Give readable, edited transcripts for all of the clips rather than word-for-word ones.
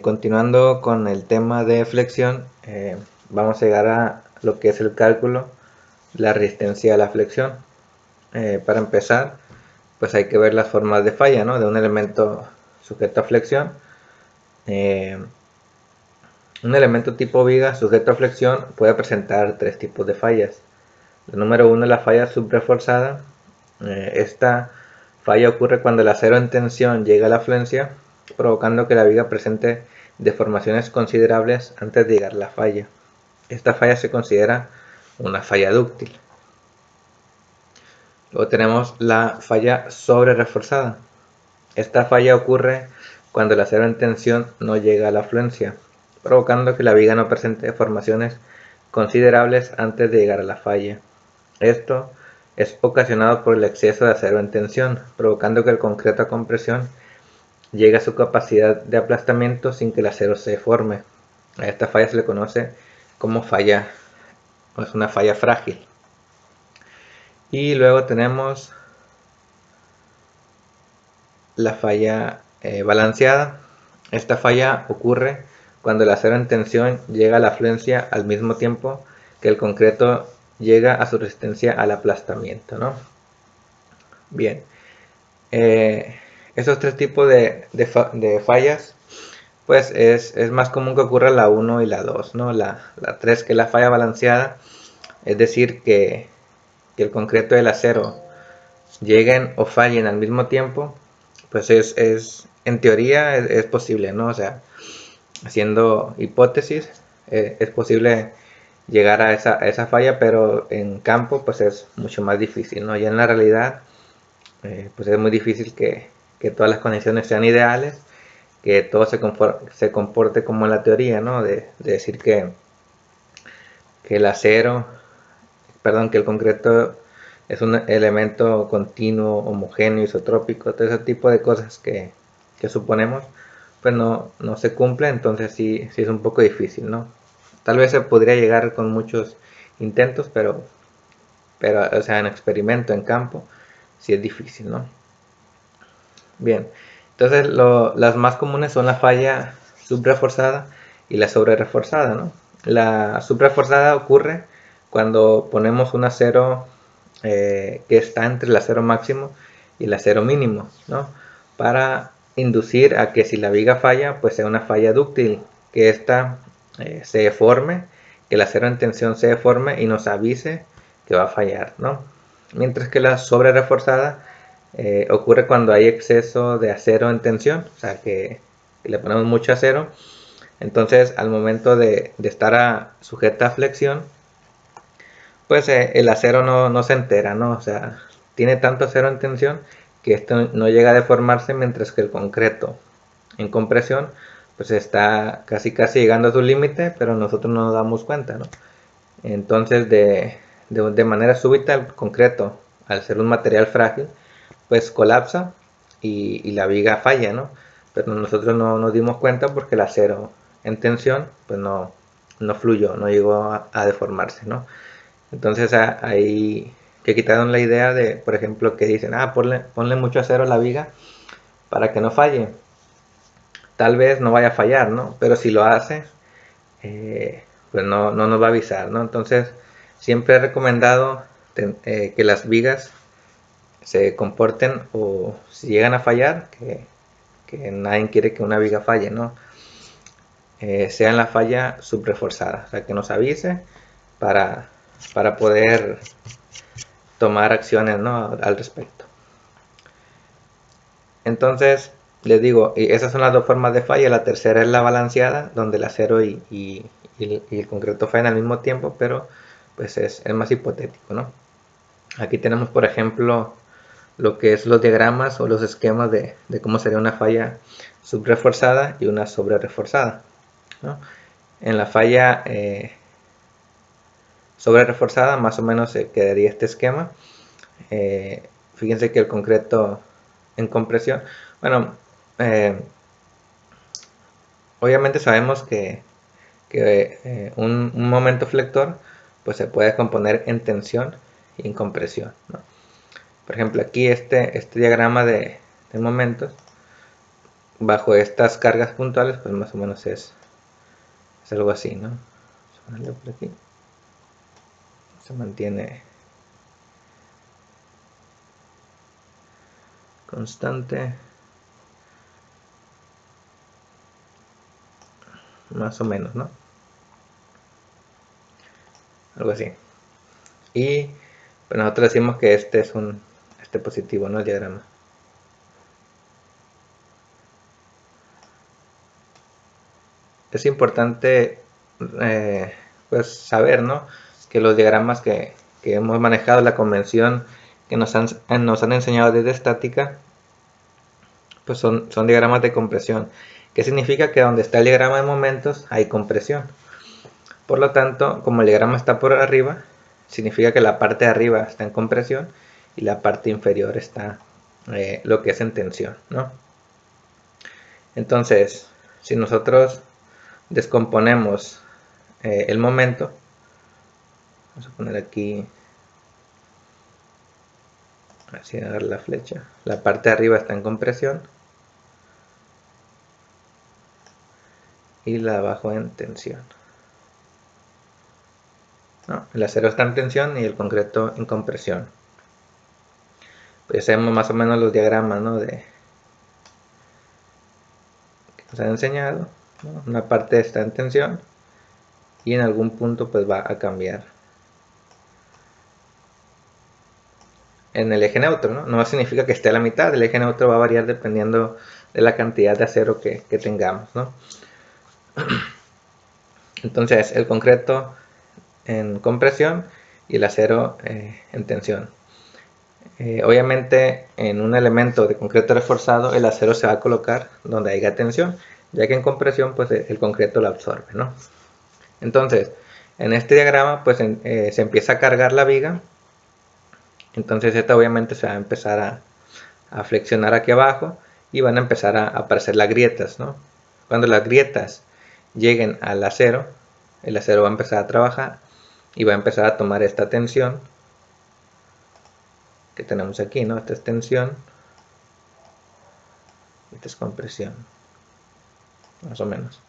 Continuando con el tema de flexión, vamos a llegar a lo que es el cálculo de la resistencia a la flexión. Para empezar, pues hay que ver las formas de falla, ¿no?, de un elemento sujeto a flexión. Un elemento tipo viga sujeto a flexión puede presentar tres tipos de fallas. El número uno es la falla subreforzada. Esta falla ocurre cuando el acero en tensión llega a la flexión, provocando que la viga presente deformaciones considerables antes de llegar a la falla. Esta falla se considera una falla dúctil. Luego tenemos la falla sobrereforzada. Esta falla ocurre cuando el acero en tensión no llega a la fluencia, provocando que la viga no presente deformaciones considerables antes de llegar a la falla. Esto es ocasionado por el exceso de acero en tensión, provocando que el concreto a compresión llegue a su capacidad de aplastamiento sin que el acero se deforme. A esta falla se le conoce como falla, es una falla frágil. Y luego tenemos la falla balanceada. Esta falla ocurre cuando el acero en tensión llega a la fluencia al mismo tiempo que el concreto llega a su resistencia al aplastamiento, ¿no? Bien, esos tres tipos de fallas, pues es más común que ocurra la 1 y la 2, ¿no? La 3, que es la falla balanceada, es decir, que el concreto y el acero lleguen o fallen al mismo tiempo, pues en teoría es posible, ¿no? O sea, haciendo hipótesis, es posible llegar a esa falla, pero en campo pues es mucho más difícil, ¿no? Ya en la realidad pues es muy difícil que todas las condiciones sean ideales, que todo se comporte como en la teoría, ¿no? De decir que el acero, perdón, que el concreto es un elemento continuo, homogéneo, isotrópico, todo ese tipo de cosas que suponemos, pues no se cumple. Entonces sí es un poco difícil, ¿no? Tal vez se podría llegar con muchos intentos, pero o sea, en experimento, en campo, sí es difícil, ¿no? Bien, entonces las más comunes son la falla subreforzada y la sobrereforzada, ¿no? La subreforzada ocurre cuando ponemos un acero que está entre el acero máximo y el acero mínimo, ¿no? Para inducir a que si la viga falla, pues sea una falla dúctil, que ésta se deforme, que el acero en tensión se deforme y nos avise que va a fallar, ¿no? Mientras que la sobrereforzada ocurre cuando hay exceso de acero en tensión, o sea que le ponemos mucho acero. Entonces al momento de estar sujeta a flexión, pues el acero no se entera, ¿no? O sea, tiene tanto acero en tensión que esto no llega a deformarse, mientras que el concreto en compresión pues está casi llegando a su límite, pero nosotros no nos damos cuenta, ¿no? Entonces de manera súbita el concreto, al ser un material frágil, pues colapsa y la viga falla, ¿no? Pero nosotros no nos dimos cuenta porque el acero en tensión pues no fluyó, no llegó a deformarse, ¿no? Entonces ahí que quitaron la idea de, por ejemplo, que dicen, ponle mucho acero a la viga para que no falle. Tal vez no vaya a fallar, ¿no? Pero si lo hace, pues no nos va a avisar, ¿no? Entonces siempre he recomendado que las vigas se comporten, o si llegan a fallar, que nadie quiere que una viga falle, ¿no? Sea en la falla subreforzada, o sea, que nos avise para, para poder tomar acciones, ¿no?, al respecto. Entonces, les digo, y esas son las dos formas de falla. La tercera es la balanceada, donde el acero y el concreto fallan al mismo tiempo, pero pues es más hipotético, ¿no? Aquí tenemos, por ejemplo, lo que es los diagramas o los esquemas de cómo sería una falla subreforzada y una sobrereforzada, ¿no? En la falla sobrereforzada más o menos se quedaría este esquema. Fíjense que el concreto en compresión, bueno, obviamente sabemos que un momento flector pues se puede componer en tensión y en compresión, ¿no? Por ejemplo, aquí este diagrama de momentos bajo estas cargas puntuales, pues más o menos es algo así, ¿no? Vamos a ponerle por aquí. Se mantiene constante, más o menos, ¿no? Algo así. Y pues nosotros decimos que este es este positivo, ¿no? El diagrama. Es importante pues saber, ¿no? Que los diagramas que hemos manejado, la convención que nos han enseñado desde estática, pues son diagramas de compresión. ¿Qué significa? Que donde está el diagrama de momentos hay compresión. Por lo tanto, como el diagrama está por arriba, significa que la parte de arriba está en compresión y la parte inferior está lo que es en tensión, ¿no? Entonces, si nosotros descomponemos el momento, vamos a poner aquí, así a dar la flecha, la parte de arriba está en compresión y la de abajo en tensión. ¿No? El acero está en tensión y el concreto en compresión. Pues sabemos más o menos los diagramas, ¿no? Que nos han enseñado, ¿no? Una parte está en tensión y en algún punto pues va a cambiar en el eje neutro, ¿no? No significa que esté a la mitad, el eje neutro va a variar dependiendo de la cantidad de acero que tengamos, ¿no? Entonces el concreto en compresión y el acero en tensión. Obviamente en un elemento de concreto reforzado el acero se va a colocar donde haya tensión, ya que en compresión pues el concreto lo absorbe, ¿no? Entonces en este diagrama pues se empieza a cargar la viga, entonces esta obviamente se va a empezar a flexionar aquí abajo y van a empezar a aparecer las grietas, ¿no? Cuando las grietas lleguen al acero, el acero va a empezar a trabajar y va a empezar a tomar esta tensión que tenemos aquí, ¿no? Esta es tensión, esta es compresión, más o menos.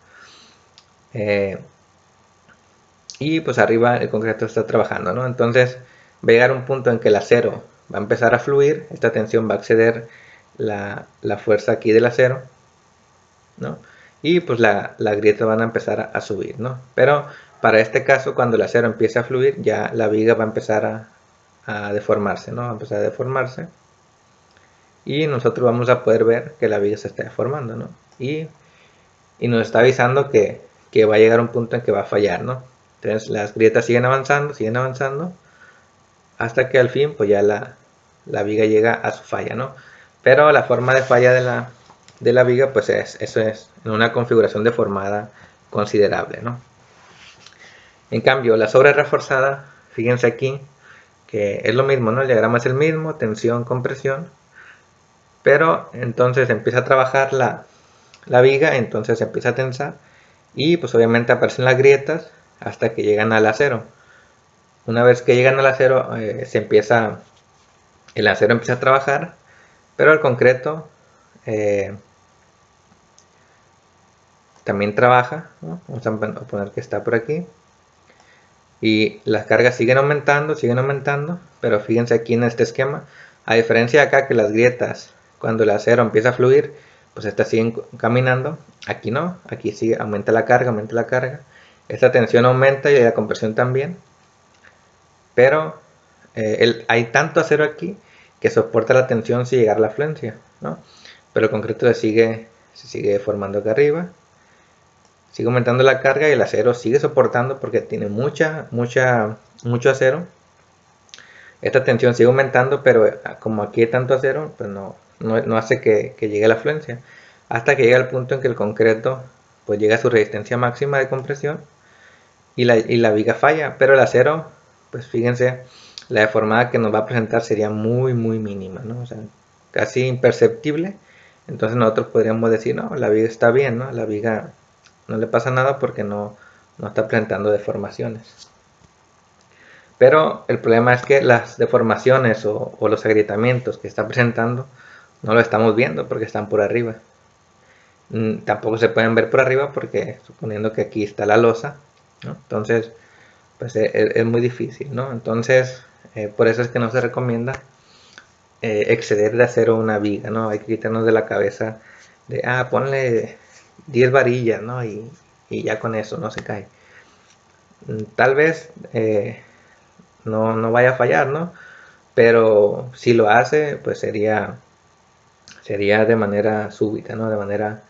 Y pues arriba el concreto está trabajando, ¿no? Entonces va a llegar un punto en que el acero va a empezar a fluir, esta tensión va a exceder la fuerza aquí del acero, ¿no? Y pues la grieta van a empezar a subir, ¿no? Pero para este caso, cuando el acero empiece a fluir, ya la viga va a empezar a deformarse, ¿no? Va a empezar a deformarse. Y nosotros vamos a poder ver que la viga se está deformando, ¿no? Y nos está avisando que va a llegar un punto en que va a fallar, ¿no? Entonces las grietas siguen avanzando, hasta que al fin pues ya la viga llega a su falla, ¿no? Pero la forma de falla de la viga pues eso es en una configuración deformada considerable, ¿no? En cambio la sobre reforzada, fíjense aquí que es lo mismo, ¿no? El diagrama es el mismo, tensión, compresión, pero entonces empieza a trabajar la viga, entonces se empieza a tensar y pues obviamente aparecen las grietas hasta que llegan al acero. Una vez que llegan al acero el acero empieza a trabajar, pero el concreto también trabaja, ¿no? Vamos a poner que está por aquí. Y las cargas siguen aumentando, pero fíjense aquí en este esquema, a diferencia de acá que las grietas, cuando el acero empieza a fluir, pues estas siguen caminando, aquí no, aquí sigue, aumenta la carga, esta tensión aumenta y la compresión también, pero hay tanto acero aquí que soporta la tensión sin llegar a la flencia, ¿no? Pero el concreto se sigue formando acá arriba, sigue aumentando la carga y el acero sigue soportando porque tiene mucho acero. Esta tensión sigue aumentando, pero como aquí hay tanto acero, pues no hace que llegue a la fluencia. Hasta que llega el punto en que el concreto pues llega a su resistencia máxima de compresión y la viga falla. Pero el acero, pues fíjense, la deformada que nos va a presentar sería muy mínima, ¿no? O sea, casi imperceptible. Entonces nosotros podríamos decir, no, la viga está bien, ¿no? La viga no le pasa nada porque no está presentando deformaciones. Pero el problema es que las deformaciones o los agrietamientos que está presentando no lo estamos viendo porque están por arriba. Tampoco se pueden ver por arriba porque suponiendo que aquí está la losa, ¿no? Entonces pues es muy difícil, ¿no? Entonces por eso es que no se recomienda exceder de acero una viga, ¿no? Hay que quitarnos de la cabeza de, ponle 10 varillas, ¿no? Y ya con eso no se cae. Tal vez no vaya a fallar, ¿no? Pero si lo hace, pues sería de manera súbita, ¿no? De manera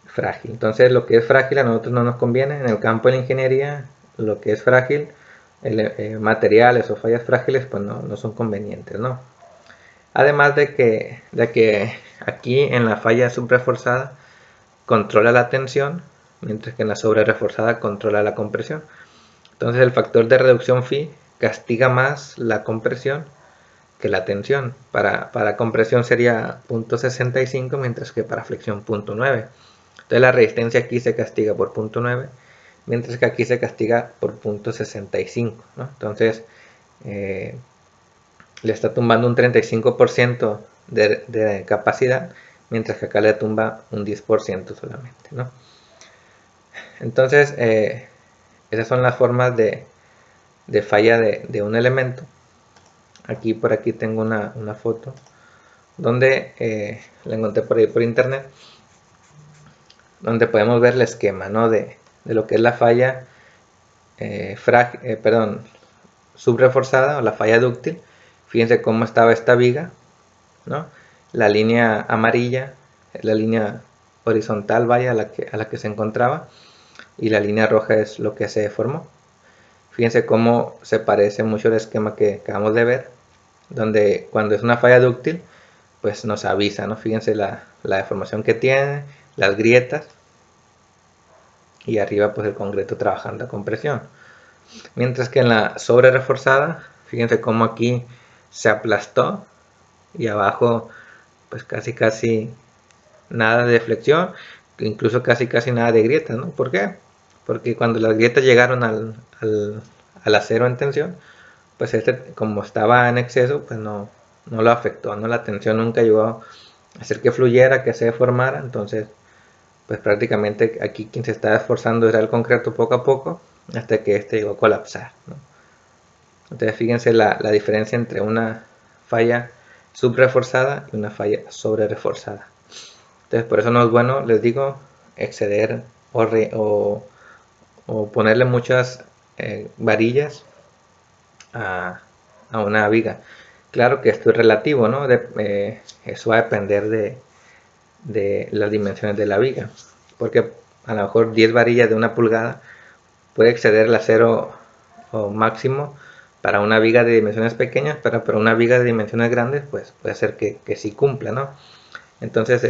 frágil. Entonces lo que es frágil a nosotros no nos conviene. En el campo de la ingeniería, lo que es frágil, materiales o fallas frágiles, pues no son convenientes, ¿no? Además de que aquí en la falla subreforzada controla la tensión, mientras que en la sobrereforzada controla la compresión. Entonces el factor de reducción phi castiga más la compresión que la tensión. Para compresión sería 0.65, mientras que para flexión 0.9. Entonces la resistencia aquí se castiga por 0.9, mientras que aquí se castiga por 0.65, ¿no? Entonces le está tumbando un 35% de capacidad, mientras que acá le tumba un 10% solamente, ¿no? Entonces esas son las formas de falla de un elemento. Aquí por aquí tengo una foto donde la encontré por ahí por internet, donde podemos ver el esquema, ¿no? de lo que es la falla subreforzada o la falla dúctil. Fíjense cómo estaba esta viga, ¿no? La línea amarilla es la línea horizontal, vaya, a la que se encontraba, y la línea roja es lo que se deformó. Fíjense cómo se parece mucho el esquema que acabamos de ver, donde cuando es una falla dúctil, pues nos avisa, ¿no? Fíjense la deformación que tiene, las grietas, y arriba pues el concreto trabajando a compresión. Mientras que en la sobre reforzada, fíjense cómo aquí se aplastó y abajo pues casi nada de flexión, incluso casi nada de grietas, ¿no? ¿Por qué? Porque cuando las grietas llegaron al acero en tensión, pues como estaba en exceso, pues no lo afectó, ¿no? La tensión nunca llegó a hacer que fluyera, que se deformara. Entonces pues prácticamente aquí quien se estaba esforzando era el concreto poco a poco, hasta que este llegó a colapsar, ¿no? Entonces fíjense la diferencia entre una falla subreforzada y una falla sobre reforzada. Entonces por eso no es bueno, les digo, exceder o ponerle muchas varillas a una viga. Claro que esto es relativo, ¿no? Eso va a depender de las dimensiones de la viga, porque a lo mejor 10 varillas de 1 pulgada puede exceder el acero máximo para una viga de dimensiones pequeñas, pero para una viga de dimensiones grandes pues puede ser que sí cumpla, ¿no? Entonces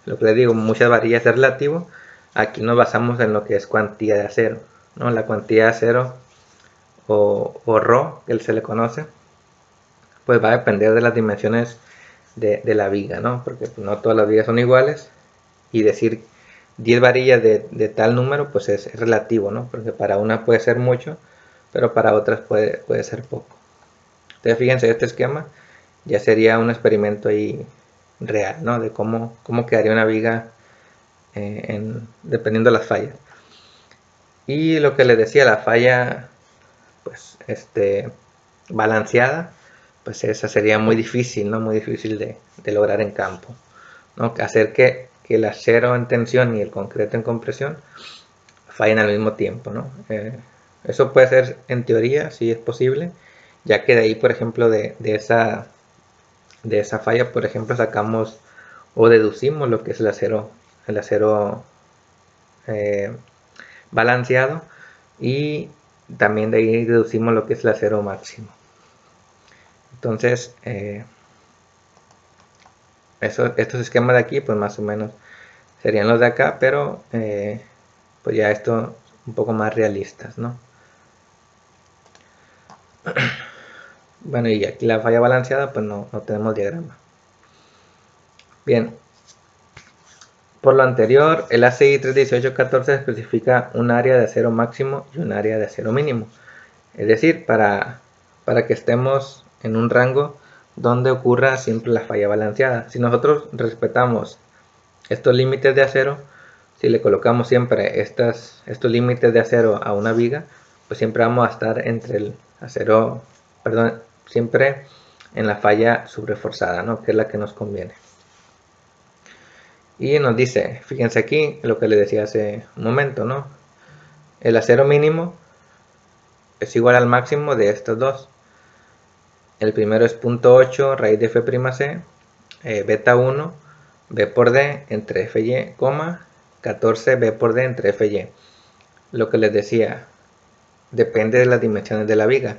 lo que les digo, muchas varillas es relativo. Aquí nos basamos en lo que es cuantía de acero, ¿no? La cuantía de acero o Rho, que se le conoce, pues va a depender de las dimensiones de la viga, ¿no? Porque pues, no todas las vigas son iguales, y decir 10 varillas de tal número pues es relativo, ¿no? Porque para una puede ser mucho, pero para otras puede ser poco. Entonces fíjense, este esquema ya sería un experimento ahí real, ¿no? De cómo quedaría una viga dependiendo de las fallas. Y lo que les decía, la falla pues balanceada, pues esa sería muy difícil, ¿no? Muy difícil de lograr en campo, ¿no? Hacer que el acero en tensión y el concreto en compresión fallen al mismo tiempo, ¿no? Eso puede ser en teoría, sí es posible, ya que de ahí, por ejemplo, de esa falla, por ejemplo, sacamos o deducimos lo que es el acero eh, balanceado, y también de ahí deducimos lo que es el acero máximo. Entonces estos esquemas de aquí pues más o menos serían los de acá, pero pues ya esto un poco más realistas, ¿no? Bueno, y aquí la falla balanceada pues no tenemos diagrama. Bien, por lo anterior, el ACI 31814 especifica un área de acero máximo y un área de acero mínimo. Es decir, para que estemos en un rango donde ocurra siempre la falla balanceada. Si nosotros respetamos estos límites de acero, si le colocamos siempre estos límites de acero a una viga, pues siempre vamos a estar entre el acero, perdón, siempre en la falla subreforzada, ¿no? Que es la que nos conviene. Y nos dice, fíjense aquí lo que les decía hace un momento, ¿no? El acero mínimo es igual al máximo de estos dos. El primero es 0.8 raíz de F'C, beta 1, B por D entre Fy, 14 B por D entre Fy. Lo que les decía, depende de las dimensiones de la viga.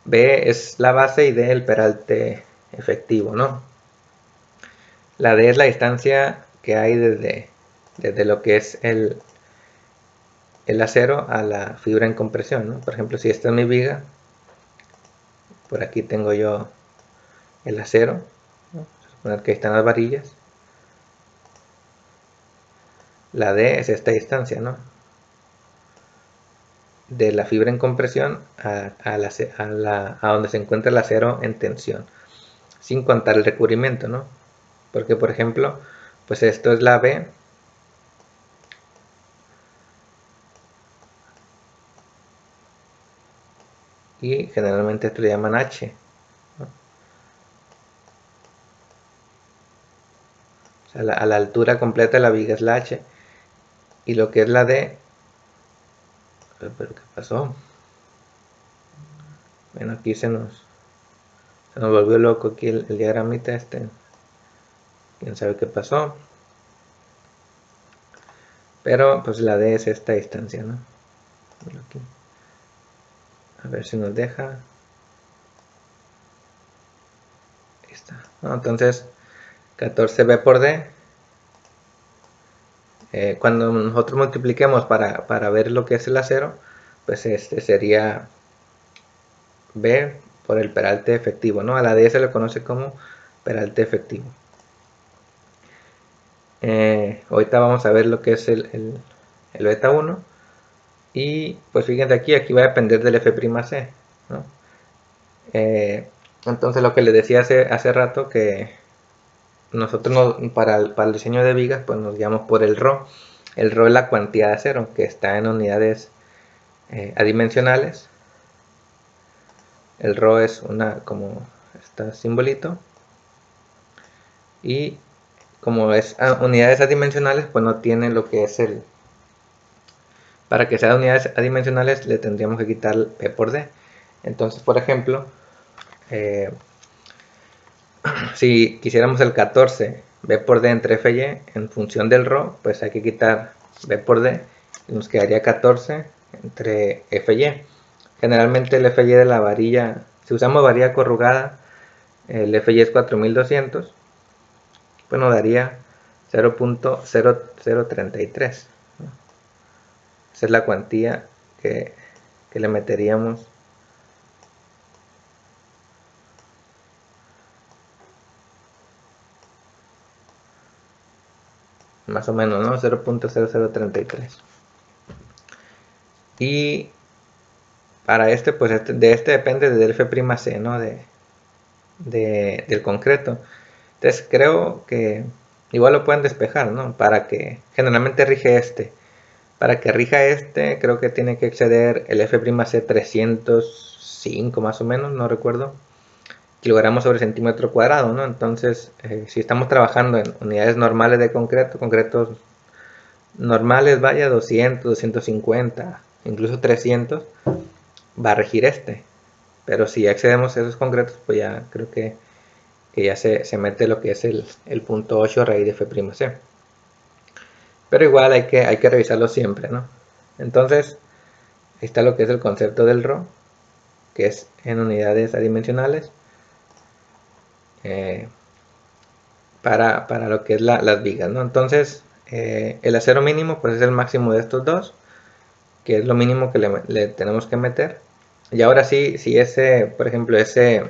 B es la base y D el peralte efectivo, ¿no? La D es la distancia que hay desde lo que es el acero a la fibra en compresión, ¿no? Por ejemplo, si esta es mi viga, por aquí tengo yo el acero, ¿no? Suponer que ahí están las varillas. La D es esta distancia, ¿no? De la fibra en compresión a donde se encuentra el acero en tensión, sin contar el recubrimiento, ¿no? Porque, por ejemplo, pues esto es la B, y generalmente esto le llaman H, ¿no? O sea, a la altura completa de la viga es la H, y lo que es la D, pero ¿qué pasó? Bueno, aquí se nos volvió loco aquí el diagramita este, quién sabe qué pasó, pero pues la D es esta distancia, ¿no? Aquí. A ver si nos deja. Ahí está, ¿no? Entonces 14B por D, cuando nosotros multipliquemos para ver lo que es el acero, pues este sería B por el peralte efectivo, ¿no? A la D se le conoce como peralte efectivo. Ahorita vamos a ver lo que es el beta 1, y pues fíjense aquí va a depender del F'C, ¿no? Entonces lo que les decía hace rato, que nosotros para el diseño de vigas pues nos guiamos por el ρ. El ρ es la cuantía de acero que está en unidades adimensionales. El ρ es como este simbolito, y como es unidades adimensionales, pues no tiene lo que es para que sea unidades adimensionales le tendríamos que quitar P por D. Entonces, por ejemplo, si quisiéramos el 14 B por D entre Fy en función del ρ, pues hay que quitar B por D y nos quedaría 14 entre Fy. Generalmente el Fy de la varilla, si usamos varilla corrugada, el Fy es 4200, pues nos daría 0.0033. Esa es la cuantía que le meteríamos más o menos, ¿no? 0.0033. Y para pues de este depende del F'C, ¿no? Del concreto. Entonces creo que igual lo pueden despejar, ¿no? Para que generalmente rige este. Para que rija este, creo que tiene que exceder el F'C 305 más o menos, no recuerdo, kilogramos sobre centímetro cuadrado, ¿no? Entonces, si estamos trabajando en unidades normales de concretos normales, vaya, 200, 250, incluso 300, va a regir este. Pero si accedemos a esos concretos, pues ya creo que ya se mete lo que es el punto 8 raíz de F'C. Pero igual hay que revisarlo siempre, ¿no? Entonces, ahí está lo que es el concepto del ρ, que es en unidades adimensionales, para lo que es las vigas, ¿no? Entonces, el acero mínimo pues es el máximo de estos dos, que es lo mínimo que le tenemos que meter. Y ahora sí, si ese, por ejemplo, ese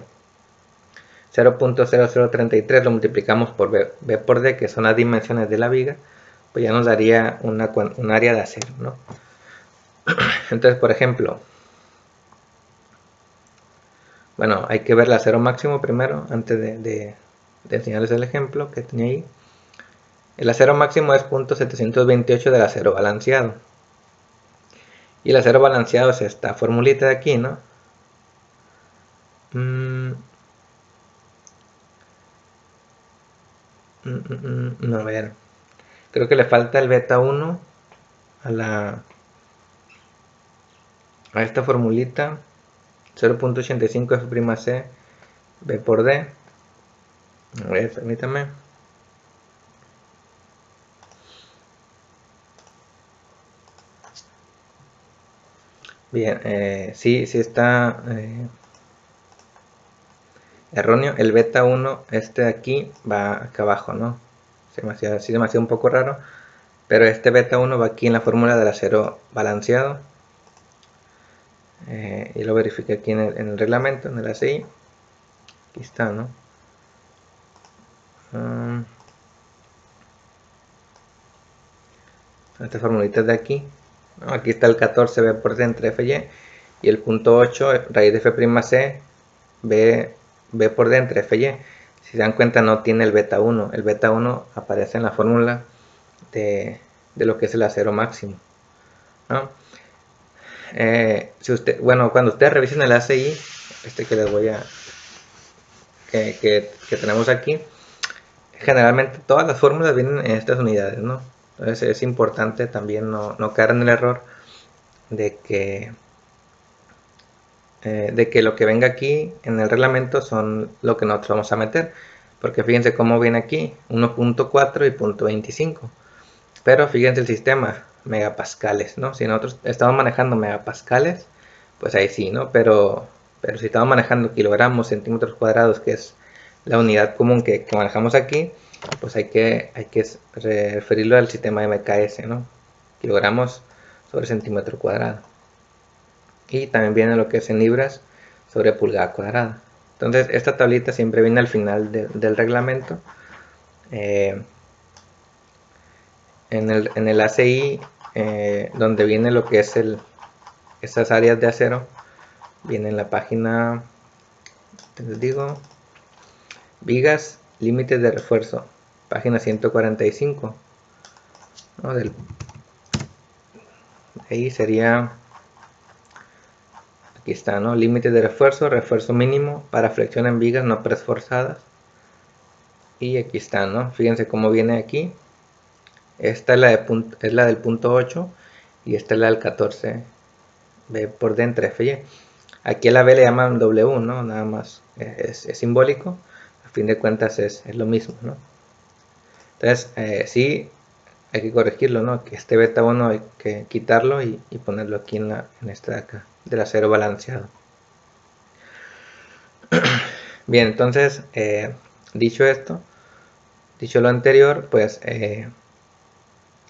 0.0033 lo multiplicamos por B por D, que son las dimensiones de la viga, pues ya nos daría un área de acero, ¿no? Entonces, por ejemplo, bueno, hay que ver el acero máximo primero, antes de enseñarles el ejemplo que tenía ahí. El acero máximo es 0.728 del acero balanceado. Y el acero balanceado es esta formulita de aquí, ¿no? No, a ver. Creo que le falta el beta 1 a esta formulita. 0.85 F'C B por D. A ver, permítame. Bien, sí está erróneo. El beta 1, este de aquí, va acá abajo, ¿no? Se me hacía un poco raro. Pero este beta 1 va aquí en la fórmula del acero balanceado. Y lo verifiqué aquí en el reglamento, en el ACI. Aquí está, ¿no? Esta formulita de aquí, ¿no? Aquí está el 14 B por D entre FY y el punto 8 raíz de F'C B por D entre FY. Si se dan cuenta, no tiene el beta 1. El beta 1 aparece en la fórmula de lo que es el acero máximo, ¿no? Cuando ustedes revisen el ACI, que les voy a que tenemos aquí, generalmente todas las fórmulas vienen en estas unidades, ¿no? Entonces es importante también no caer en el error de que lo que venga aquí en el reglamento son lo que nosotros vamos a meter, porque fíjense cómo viene aquí 1.4 y .25, pero fíjense el sistema megapascales, ¿no? Si nosotros estamos manejando megapascales, pues ahí sí, ¿no? Pero si estamos manejando kilogramos, centímetros cuadrados, que es la unidad común que manejamos aquí, pues hay que referirlo al sistema MKS, ¿no? Kilogramos sobre centímetro cuadrado. Y también viene lo que es en libras sobre pulgada cuadrada. Entonces esta tablita siempre viene al final del reglamento. En el ACI, donde viene lo que es esas áreas de acero, viene en la página, les digo, vigas, límites de refuerzo, página 145, ¿no? Ahí sería, aquí está, ¿no? Límites de refuerzo, refuerzo mínimo para flexión en vigas no preesforzadas. Y aquí está, ¿no? Fíjense cómo viene aquí. Esta es la del punto 8 y esta es la del 14 B por D entre F y. Aquí a la B le llaman W, ¿no? Nada más es simbólico. A fin de cuentas es lo mismo, ¿no? Entonces, sí, hay que corregirlo, ¿no? Que este beta 1 hay que quitarlo y ponerlo aquí en esta de acá, del acero balanceado. Bien, entonces, dicho esto, dicho lo anterior, pues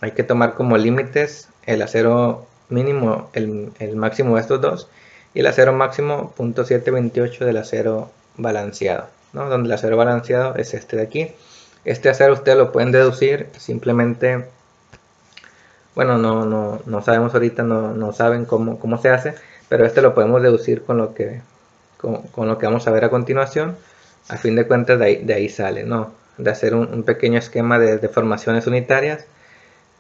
hay que tomar como límites el acero mínimo, el máximo de estos dos, y el acero máximo .728 del acero balanceado, ¿no? Donde el acero balanceado es este de aquí. Este acero ustedes lo pueden deducir simplemente, bueno, no sabemos ahorita, no saben cómo se hace, pero este lo podemos deducir con lo que vamos a ver a continuación. A fin de cuentas de ahí sale, ¿no? De hacer un pequeño esquema de deformaciones unitarias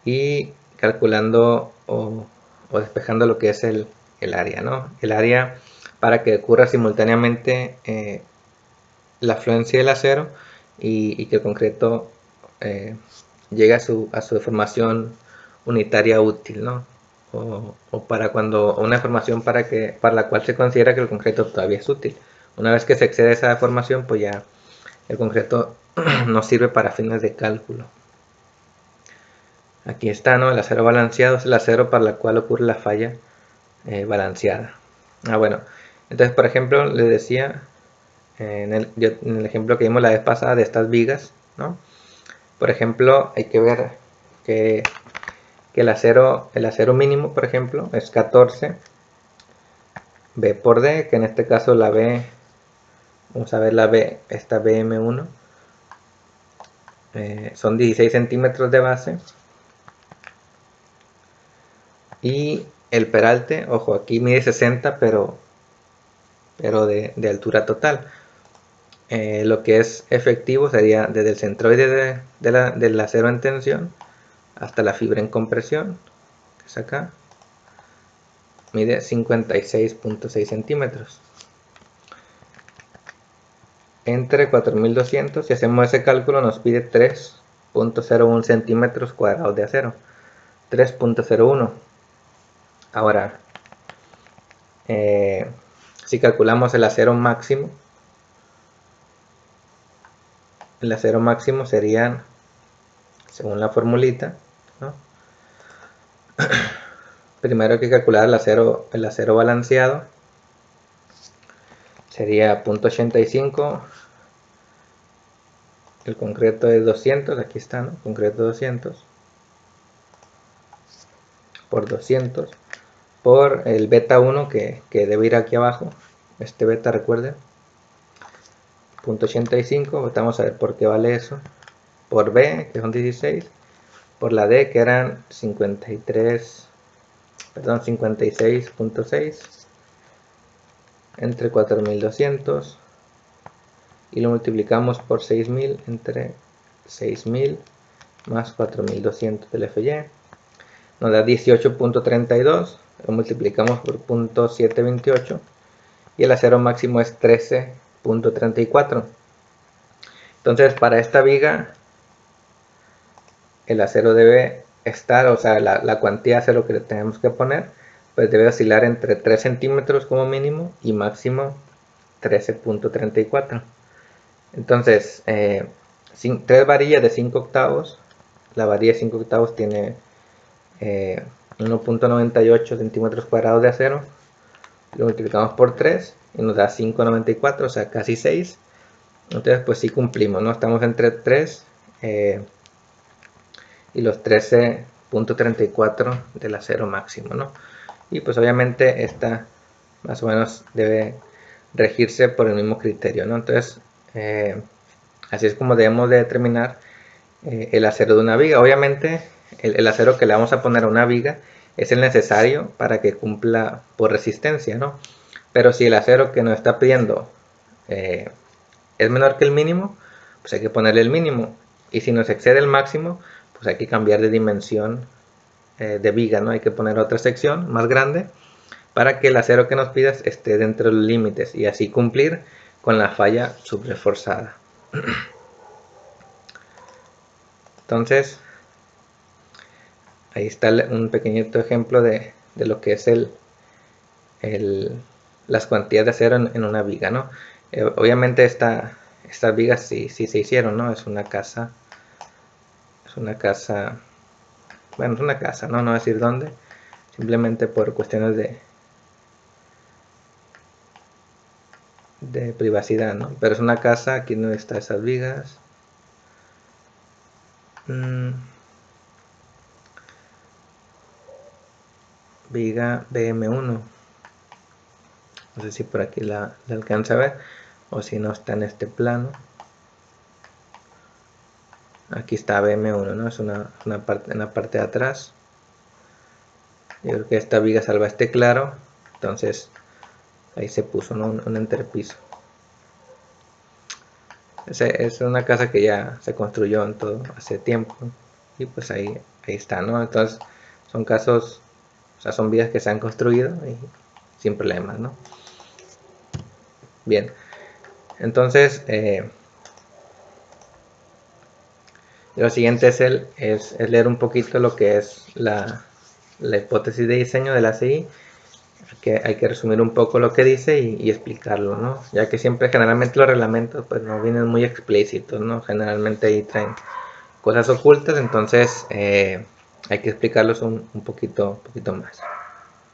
y calculando o despejando lo que es el área, ¿no? El área para que ocurra simultáneamente la fluencia del acero y que el concreto llegue a su deformación unitaria útil, ¿no? O para cuando una deformación para la cual se considera que el concreto todavía es útil. Una vez que se excede esa deformación, pues ya el concreto no sirve para fines de cálculo. Aquí está, ¿no? El acero balanceado es el acero para la cual ocurre la falla balanceada. Bueno, entonces por ejemplo les decía en el ejemplo que vimos la vez pasada de estas vigas, ¿no? Por ejemplo, hay que ver que el acero mínimo, por ejemplo, es 14 B por D, que en este caso la B, vamos a ver la B, esta BM1, son 16 centímetros de base. Y el peralte, ojo, aquí mide 60, pero de altura total. lo que es efectivo sería desde el centroide del acero en tensión hasta la fibra en compresión, que es acá, mide 56.6 centímetros. Entre 4200, si hacemos ese cálculo, nos pide 3.01 centímetros cuadrados de acero. 3.01. Ahora, si calculamos el acero máximo serían, según la formulita, ¿no? Primero hay que calcular el acero balanceado. Sería 0.85. El concreto es 200, aquí está, ¿no? Concreto 200 por 200 por el beta 1 que debe ir aquí abajo. Este beta, recuerden, 0.85. Vamos a ver por qué vale eso. Por B, que son 16, por la D, que eran 56.6, entre 4200, y lo multiplicamos por 6000, entre 6000 más 4200 del FY, nos da 18.32, lo multiplicamos por 0.728, y el acero máximo es 13.34. Entonces, para esta viga, el acero debe estar, o sea, la cuantía de acero que le tenemos que poner, pues debe oscilar entre 3 centímetros como mínimo y máximo 13.34. Entonces, 3 varillas de 5 octavos, la varilla de 5 octavos tiene 1.98 centímetros cuadrados de acero, lo multiplicamos por 3 y nos da 5.94, o sea, casi 6. Entonces, pues sí cumplimos, ¿no? Estamos entre 3 y los 13.34 del acero máximo, ¿no? Y pues obviamente esta más o menos debe regirse por el mismo criterio, ¿no? Entonces, así es como debemos de determinar el acero de una viga. Obviamente el acero que le vamos a poner a una viga es el necesario para que cumpla por resistencia, ¿no? Pero si el acero que nos está pidiendo es menor que el mínimo, pues hay que ponerle el mínimo. Y si nos excede el máximo, pues hay que cambiar de dimensión de viga, ¿no? Hay que poner otra sección más grande para que el acero que nos pidas esté dentro de los límites y así cumplir con la falla subreforzada. Entonces, ahí está un pequeñito ejemplo de lo que es las cuantías de acero en una viga, ¿no? Obviamente estas vigas sí se hicieron, ¿no? Es una casa, bueno, es una casa, ¿no? No voy a decir dónde, simplemente por cuestiones de privacidad, ¿no? Pero es una casa, aquí no está esas vigas. Viga BM1, no sé si por aquí la alcanza a ver o si no está en este plano. Aquí está BM1, ¿no? Es una parte, en la parte de atrás. Yo creo que esta viga salva este claro, entonces ahí se puso, ¿no? un entrepiso. Es una casa que ya se construyó en todo hace tiempo y pues ahí está, ¿no? Entonces son casos, o sea, son vigas que se han construido y sin problemas, ¿no? Bien, entonces lo siguiente es leer un poquito lo que es la hipótesis de diseño de la CI. Hay que resumir un poco lo que dice y explicarlo, ¿no? Ya que siempre, generalmente los reglamentos pues no vienen muy explícitos, ¿no? Generalmente ahí traen cosas ocultas, entonces hay que explicarlos un poquito más.